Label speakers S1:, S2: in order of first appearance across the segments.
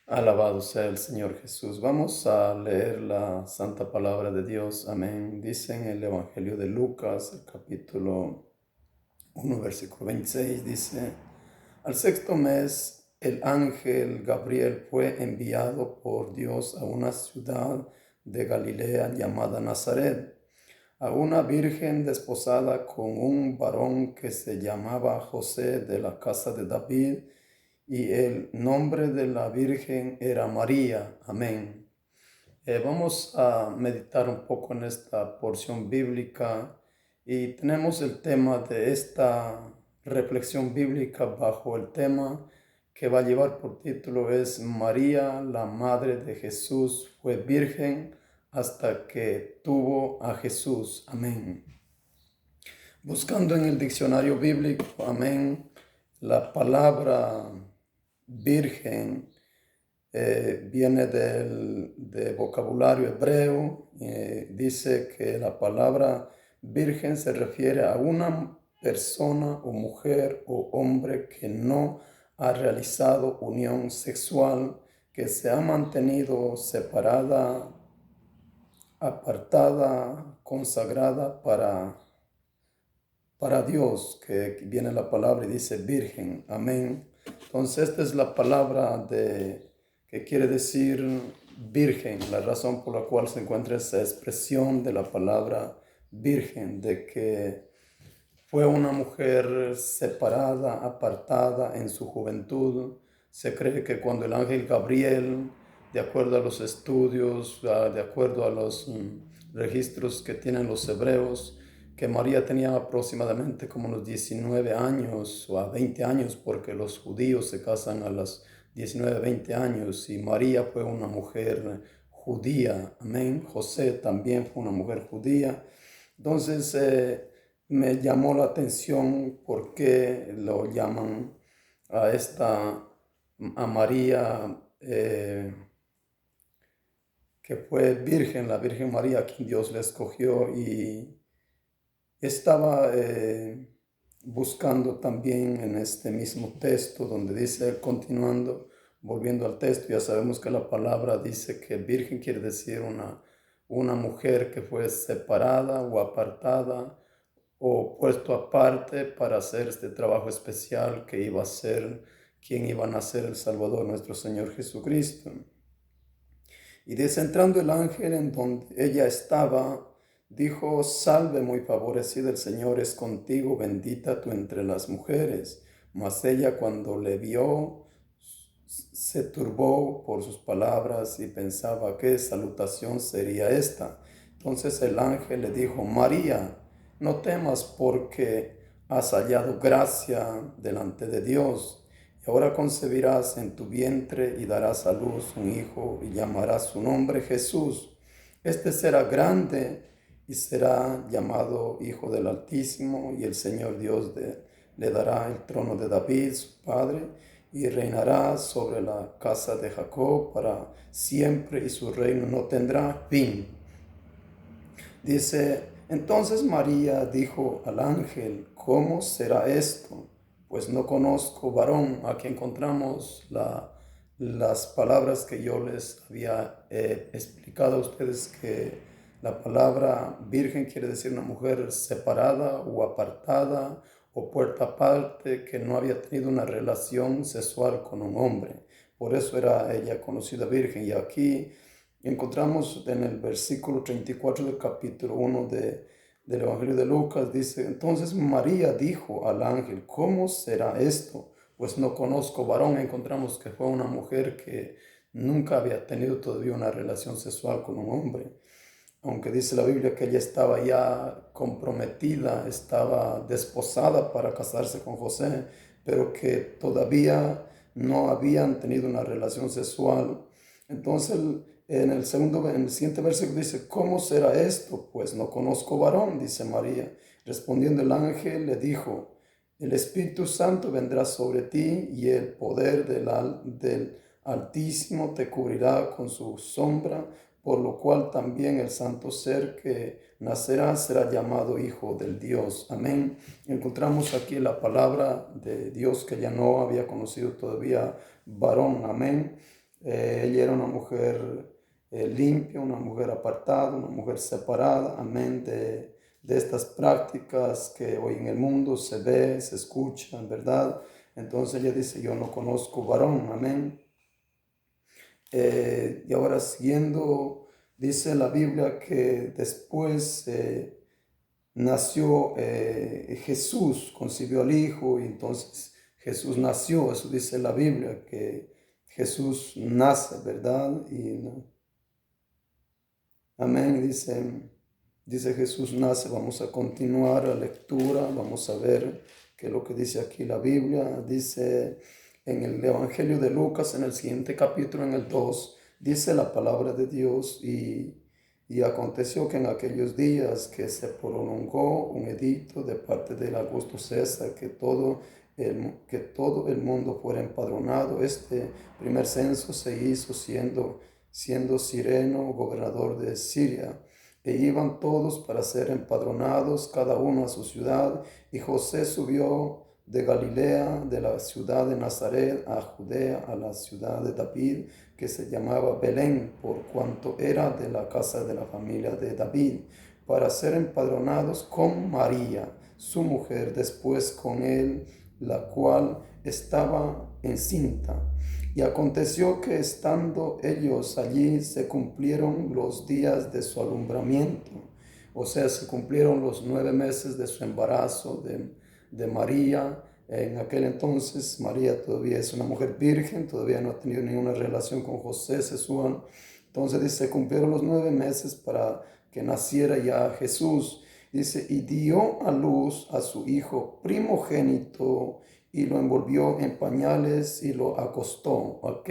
S1: Alabado sea el Señor Jesús. Vamos a leer la santa palabra de Dios. Amén. Dice en el Evangelio de Lucas, el capítulo 1, versículo 26, dice: Al sexto mes, el ángel Gabriel fue enviado por Dios a una ciudad de Galilea llamada Nazaret, a una virgen desposada con un varón que se llamaba José, de la casa de David, y el nombre de la Virgen era María. Amén. Vamos a meditar un poco en esta porción bíblica y tenemos el tema de esta reflexión bíblica bajo el tema que va a llevar por título es María, la Madre de Jesús, fue virgen hasta que tuvo a Jesús. Amén. Buscando en el diccionario bíblico, amén, la palabra virgen viene de vocabulario hebreo. Dice que la palabra virgen se refiere a una persona o mujer o hombre que no ha realizado unión sexual, que se ha mantenido separada, apartada, consagrada para Dios, que viene la palabra y dice virgen. Amén. Entonces esta es la palabra que quiere decir virgen, la razón por la cual se encuentra esa expresión de la palabra virgen, de que fue una mujer separada, apartada en su juventud. Se cree que cuando el ángel Gabriel, de acuerdo a los estudios, de acuerdo a los registros que tienen los hebreos, que María tenía aproximadamente como unos 19 años o a 20 años, porque los judíos se casan a los 19, 20 años, y María fue una mujer judía. Amén. José también fue una mujer judía. Entonces, me llamó la atención por qué lo llaman a María, que fue virgen, la Virgen María, a quien Dios le escogió, y estaba buscando también en este mismo texto donde dice, continuando, volviendo al texto, ya sabemos que la palabra dice que virgen quiere decir una mujer que fue separada o apartada o puesto aparte para hacer este trabajo especial que iba a ser quien iba a nacer el Salvador, nuestro Señor Jesucristo. Y desentrando el ángel en donde ella estaba, dijo: Salve, muy favorecida, el Señor es contigo, bendita tú entre las mujeres. Mas ella, cuando le vio, se turbó por sus palabras y pensaba qué salutación sería esta. Entonces el ángel le dijo: María, no temas, porque has hallado gracia delante de Dios. Y ahora concebirás en tu vientre y darás a luz un hijo y llamarás su nombre Jesús. Este será grande y será llamado Hijo del Altísimo, y el Señor Dios le dará el trono de David, su padre, y reinará sobre la casa de Jacob para siempre, y su reino no tendrá fin. Dice: entonces María dijo al ángel: ¿cómo será esto? Pues no conozco varón. Aquí encontramos las palabras que yo les había explicado a ustedes, que la palabra virgen quiere decir una mujer separada o apartada o puerta aparte, que no había tenido una relación sexual con un hombre. Por eso era ella conocida virgen. Y aquí encontramos en el versículo 34 del capítulo 1 del Evangelio de Lucas, dice: entonces María dijo al ángel: ¿cómo será esto? Pues no conozco varón. Encontramos que fue una mujer que nunca había tenido todavía una relación sexual con un hombre. Aunque dice la Biblia que ella estaba ya comprometida, estaba desposada para casarse con José, pero que todavía no habían tenido una relación sexual. Entonces, en el siguiente versículo dice: ¿cómo será esto? Pues no conozco varón, dice María. Respondiendo el ángel le dijo: el Espíritu Santo vendrá sobre ti, y el poder del Altísimo te cubrirá con su sombra, por lo cual también el santo ser que nacerá será llamado Hijo del Dios. Amén. Encontramos aquí la palabra de Dios, que ya no había conocido todavía varón. Amén. Ella era una mujer limpia, una mujer apartada, una mujer separada, amén, de estas prácticas que hoy en el mundo se ve, se escuchan, ¿verdad? Entonces ella dice, yo no conozco varón, amén. Y ahora siguiendo, dice la Biblia que después nació Jesús, concibió al Hijo y entonces Jesús nació, eso dice la Biblia, que Jesús nace, ¿verdad? Y amén, dice Jesús nace. Vamos a continuar la lectura, vamos a ver qué es lo que dice aquí la Biblia. Dice en el Evangelio de Lucas, en el siguiente capítulo, en el 2 dice la palabra de Dios y aconteció que en aquellos días que se prolongó un edicto de parte del Augusto César, que todo el mundo fuera empadronado. Este primer censo se hizo siendo Cireno gobernador de Siria. E iban todos para ser empadronados, cada uno a su ciudad, y José subió de Galilea, de la ciudad de Nazaret, a Judea, a la ciudad de David, que se llamaba Belén, por cuanto era de la casa de la familia de David, para ser empadronados con María, su mujer, después con él, la cual estaba encinta. Y aconteció que estando ellos allí se cumplieron los días de su alumbramiento, o sea, se cumplieron los 9 meses de su embarazo de María. En aquel entonces María todavía es una mujer virgen, todavía no ha tenido ninguna relación con José sexual. Entonces dice, se cumplieron los 9 meses para que naciera ya Jesús. Dice, y dio a luz a su hijo primogénito y lo envolvió en pañales y lo acostó. Ok,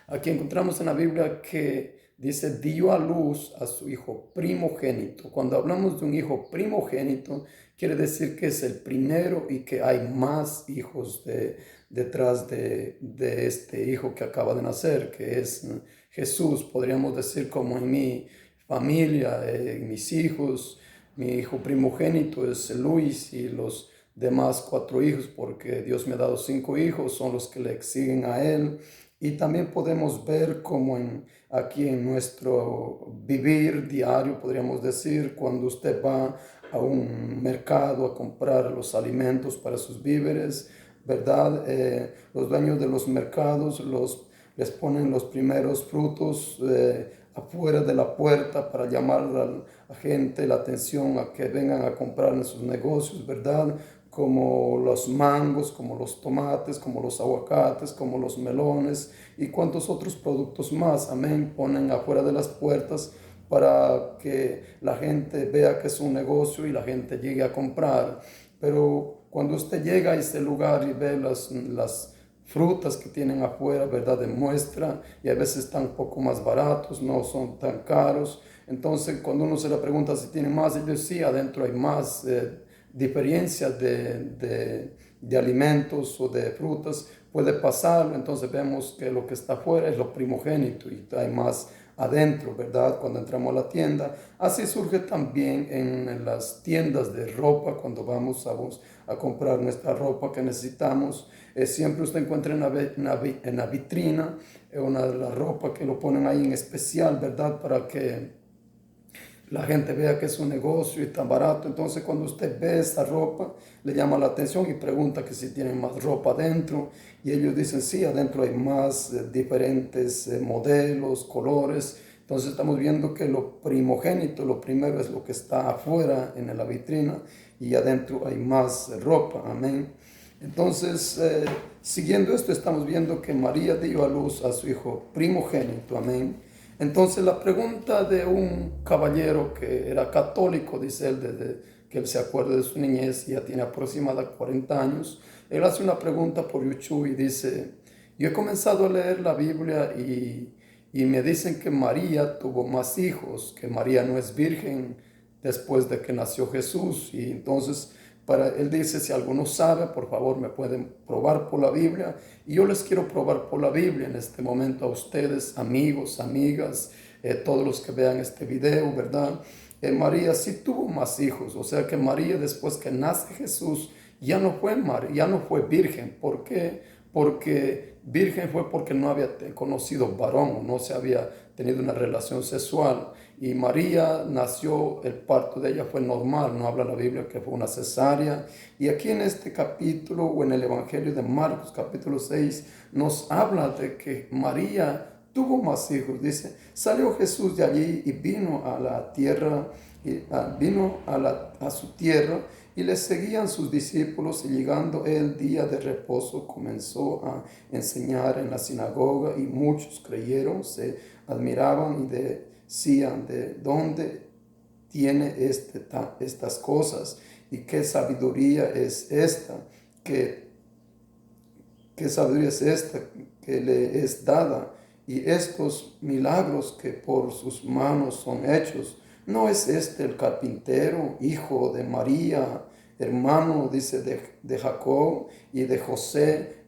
S1: aquí encontramos en la Biblia que dice, dio a luz a su hijo primogénito. Cuando hablamos de un hijo primogénito, quiere decir que es el primero y que hay más hijos detrás de este hijo que acaba de nacer, que es Jesús. Podríamos decir como en mi familia, mis hijos, mi hijo primogénito es Luis y los demás 4 hijos, porque Dios me ha dado 5 hijos, son los que le siguen a él. Y también podemos ver como aquí en nuestro vivir diario, podríamos decir, cuando usted va a un mercado a comprar los alimentos para sus víveres, ¿verdad? Los dueños de los mercados les ponen los primeros frutos afuera de la puerta para llamar a la gente la atención a que vengan a comprar en sus negocios, ¿verdad? Como los mangos, como los tomates, como los aguacates, como los melones y cuantos otros productos más, amén, ponen afuera de las puertas para que la gente vea que es un negocio y la gente llegue a comprar. Pero cuando usted llega a ese lugar y ve las frutas que tienen afuera, ¿verdad? De muestra, y a veces están un poco más baratos, no son tan caros. Entonces, cuando uno se le pregunta si tiene más, ellos sí, adentro hay más diferencias de alimentos o de frutas, puede pasar. Entonces vemos que lo que está afuera es lo primogénito y hay más adentro, ¿verdad? Cuando entramos a la tienda. Así surge también en las tiendas de ropa, cuando vamos a comprar nuestra ropa que necesitamos. Siempre usted encuentra en la vitrina una de la ropa que lo ponen ahí en especial, ¿verdad? Para que la gente vea que es un negocio y tan barato. Entonces cuando usted ve esa ropa, le llama la atención y pregunta que si tienen más ropa adentro. Y ellos dicen, sí, adentro hay más diferentes modelos, colores. Entonces estamos viendo que lo primogénito, lo primero es lo que está afuera en la vitrina y adentro hay más ropa. Amén. Entonces, siguiendo esto, estamos viendo que María dio a luz a su hijo primogénito. Amén. Entonces la pregunta de un caballero que era católico, dice él, desde que él se acuerda de su niñez, ya tiene aproximadamente 40 años, él hace una pregunta por YouTube y dice, yo he comenzado a leer la Biblia y me dicen que María tuvo más hijos, que María no es virgen después de que nació Jesús. Y entonces él dice, si alguno sabe, por favor me pueden probar por la Biblia. Y yo les quiero probar por la Biblia en este momento a ustedes, amigos, amigas, todos los que vean este video, ¿verdad? María sí tuvo más hijos, o sea que María después que nace Jesús ya no fue virgen. ¿Por qué? porque virgen fue porque no había conocido varón, no se había tenido una relación sexual. Y María nació, el parto de ella fue normal, no habla la Biblia que fue una cesárea. Y aquí en este capítulo o en el Evangelio de Marcos capítulo 6 nos habla de que María tuvo más hijos. Dice, salió Jesús de allí y vino a la tierra, vino a su tierra, y le seguían sus discípulos, y llegando el día de reposo comenzó a enseñar en la sinagoga, y muchos creyeron, se admiraban y decían, ¿de dónde tiene estas cosas? ¿Y qué sabiduría es esta? ¿Qué sabiduría es esta que le es dada? Y estos milagros que por sus manos son hechos, ¿no es este el carpintero, hijo de María, hermano, dice, de Jacob y de José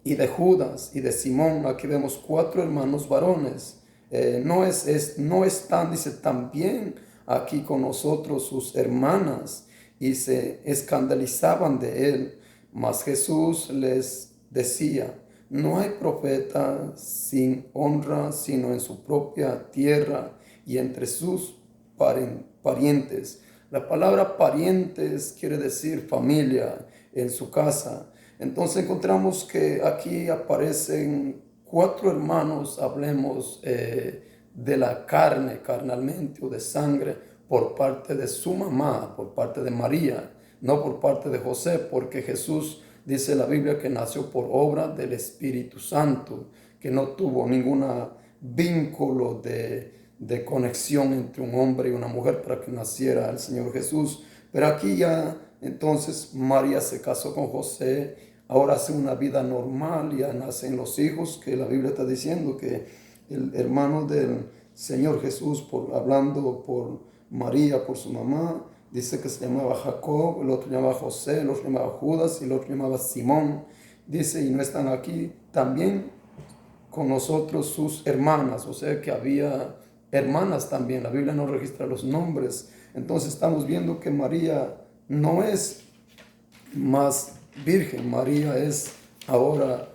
S1: y de Judas y de Simón? Aquí vemos 4 hermanos varones. No están, dice, también aquí con nosotros sus hermanas, y se escandalizaban de él. Mas Jesús les decía, no hay profeta sin honra sino en su propia tierra y entre sus parientes. La palabra parientes quiere decir familia, en su casa. Entonces encontramos que aquí aparecen 4 hermanos, hablemos de la carne, carnalmente, o de sangre, por parte de su mamá, por parte de María, no por parte de José, porque Jesús dice la Biblia que nació por obra del Espíritu Santo, que no tuvo ningún vínculo de conexión entre un hombre y una mujer para que naciera el Señor Jesús. Pero aquí ya entonces María se casó con José, ahora hace una vida normal, ya nacen los hijos, que la Biblia está diciendo que el hermano del Señor Jesús, hablando por María, por su mamá, dice que se llamaba Jacob, el otro llamaba José, el otro llamaba Judas y el otro llamaba Simón. Dice, y no están aquí también con nosotros sus hermanas, o sea que había hermanas también. La Biblia no registra los nombres. Entonces estamos viendo que María no es más virgen, María es ahora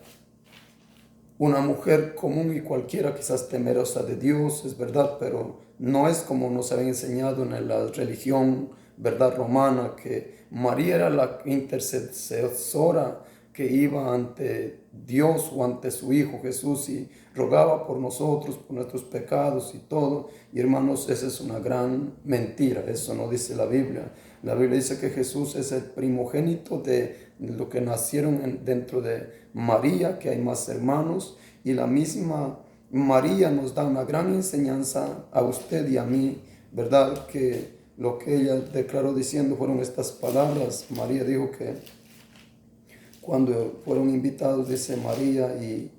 S1: una mujer común y cualquiera, quizás temerosa de Dios, es verdad, pero no es como nos habían enseñado en la religión, verdad, romana, que María era la intercesora que iba ante Dios o ante su Hijo Jesús y rogaba por nosotros, por nuestros pecados y todo. Y hermanos, esa es una gran mentira, eso no dice la Biblia. La Biblia dice que Jesús es el primogénito de lo que nacieron dentro de María, que hay más hermanos, y la misma María nos da una gran enseñanza a usted y a mí, ¿verdad? Que lo que ella declaró diciendo fueron estas palabras. María dijo que cuando fueron invitados, dice María y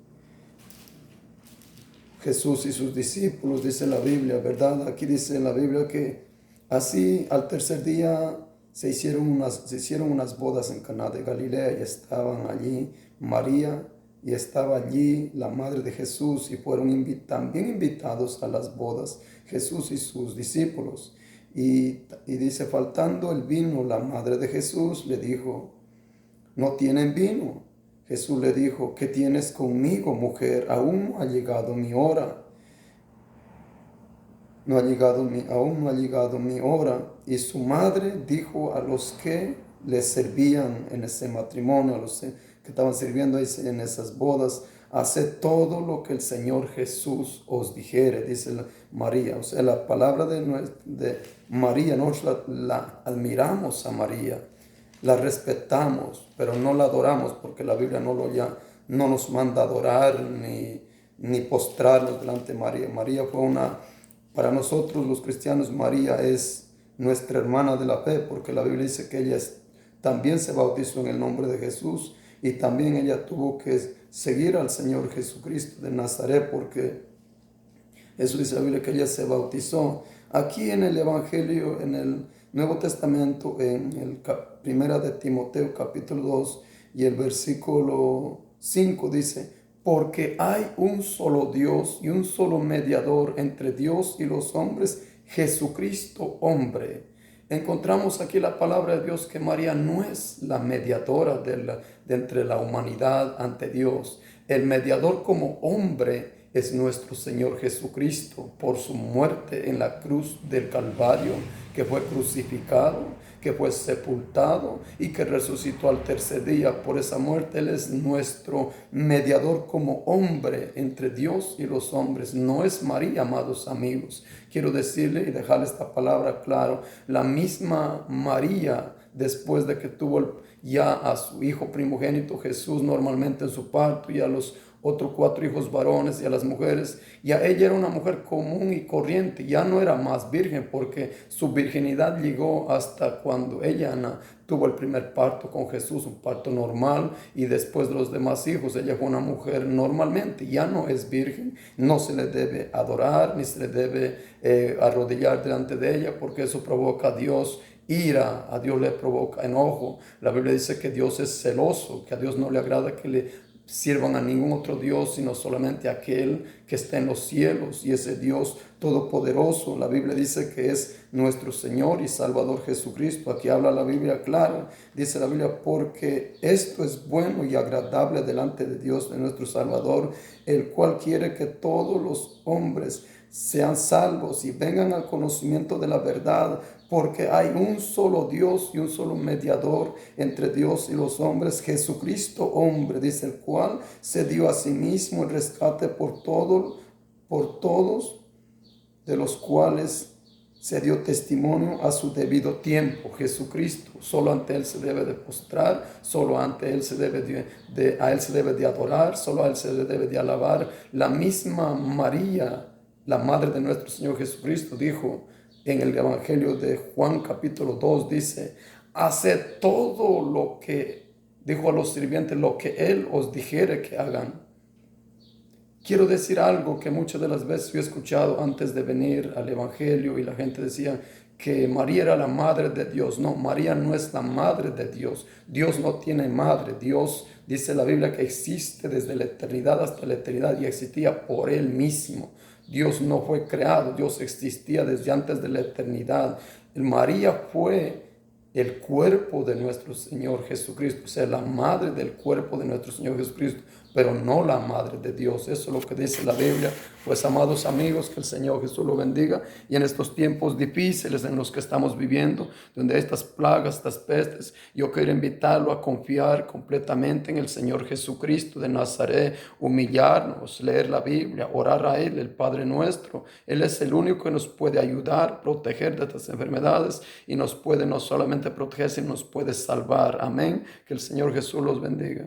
S1: Jesús y sus discípulos, dice la Biblia, ¿verdad? Aquí dice la Biblia que así al tercer día se hicieron unas bodas en Caná de Galilea, y estaban allí María y estaba allí la madre de Jesús, y fueron también invitados a las bodas Jesús y sus discípulos. Y dice, faltando el vino, la madre de Jesús le dijo, no tienen vino. Jesús le dijo, ¿qué tienes conmigo, mujer? Aún no ha llegado mi hora. Aún no ha llegado mi hora. Y su madre dijo a los que le servían en ese matrimonio, a los que estaban sirviendo en esas bodas, haced todo lo que el Señor Jesús os dijere, dice María. O sea, la palabra de María, nosotros la admiramos a María, la respetamos, pero no la adoramos, porque la Biblia no nos manda adorar ni postrarnos delante de María. María fue para nosotros los cristianos, María es nuestra hermana de la fe, porque la Biblia dice que ella también se bautizó en el nombre de Jesús, y también ella tuvo que seguir al Señor Jesucristo de Nazaret, porque eso dice la Biblia, que ella se bautizó. Aquí en el Evangelio, en el Nuevo Testamento, en el Primera de Timoteo capítulo 2 y el versículo 5 dice, porque hay un solo Dios y un solo mediador entre Dios y los hombres, Jesucristo hombre. encontramos aquí la palabra de Dios que María no es la mediadora de entre la humanidad ante Dios. El mediador como hombre es nuestro Señor Jesucristo por su muerte en la cruz del Calvario, que fue crucificado, que fue sepultado y que resucitó al tercer día. Por esa muerte Él es nuestro mediador como hombre entre Dios y los hombres. No es María, amados amigos. Quiero decirle y dejarle esta palabra claro. La misma María, después de que tuvo ya a su hijo primogénito Jesús normalmente en su parto y a los otros 4 hijos varones y a las mujeres, ya ella era una mujer común y corriente, ya no era más virgen porque su virginidad llegó hasta cuando ella tuvo el primer parto con Jesús, un parto normal, y después de los demás hijos ella fue una mujer normalmente, ya no es virgen, no se le debe adorar ni se le debe arrodillar delante de ella porque eso provoca a Dios ira, a Dios le provoca enojo. La Biblia dice que Dios es celoso, que a Dios no le agrada que le sirvan a ningún otro Dios, sino solamente a aquel que está en los cielos, y ese Dios todopoderoso. La Biblia dice que es nuestro Señor y Salvador Jesucristo. Aquí habla la Biblia clara, dice la Biblia, porque esto es bueno y agradable delante de Dios, de nuestro Salvador, el cual quiere que todos los hombres sean salvos y vengan al conocimiento de la verdad, porque hay un solo Dios y un solo mediador entre Dios y los hombres, Jesucristo hombre, dice el cual se dio a sí mismo el rescate por todos, de los cuales se dio testimonio a su debido tiempo. Jesucristo, solo ante Él se debe de postrar, solo ante Él se debe a Él se debe de adorar, solo a Él se le debe de alabar. La misma María, la madre de nuestro Señor Jesucristo, dijo en el Evangelio de Juan capítulo 2, dice, haced todo lo que, dijo a los sirvientes, lo que Él os dijere que hagan. Quiero decir algo que muchas de las veces yo he escuchado antes de venir al Evangelio, y la gente decía que María era la madre de Dios. No, María no es la madre de Dios. Dios no tiene madre. Dios, dice la Biblia, que existe desde la eternidad hasta la eternidad y existía por Él mismo. Dios no fue creado, Dios existía desde antes de la eternidad. María fue el cuerpo de nuestro Señor Jesucristo, o sea, la madre del cuerpo de nuestro Señor Jesucristo, pero no la madre de Dios. Eso es lo que dice la Biblia. Pues, amados amigos, que el Señor Jesús lo bendiga, y en estos tiempos difíciles en los que estamos viviendo, donde estas plagas, estas pestes, yo quiero invitarlo a confiar completamente en el Señor Jesucristo de Nazaret, humillarnos, leer la Biblia, orar a Él, el Padre nuestro. Él es el único que nos puede ayudar, proteger de estas enfermedades, y nos puede no solamente proteger, sino nos puede salvar. Amén. Que el Señor Jesús los bendiga.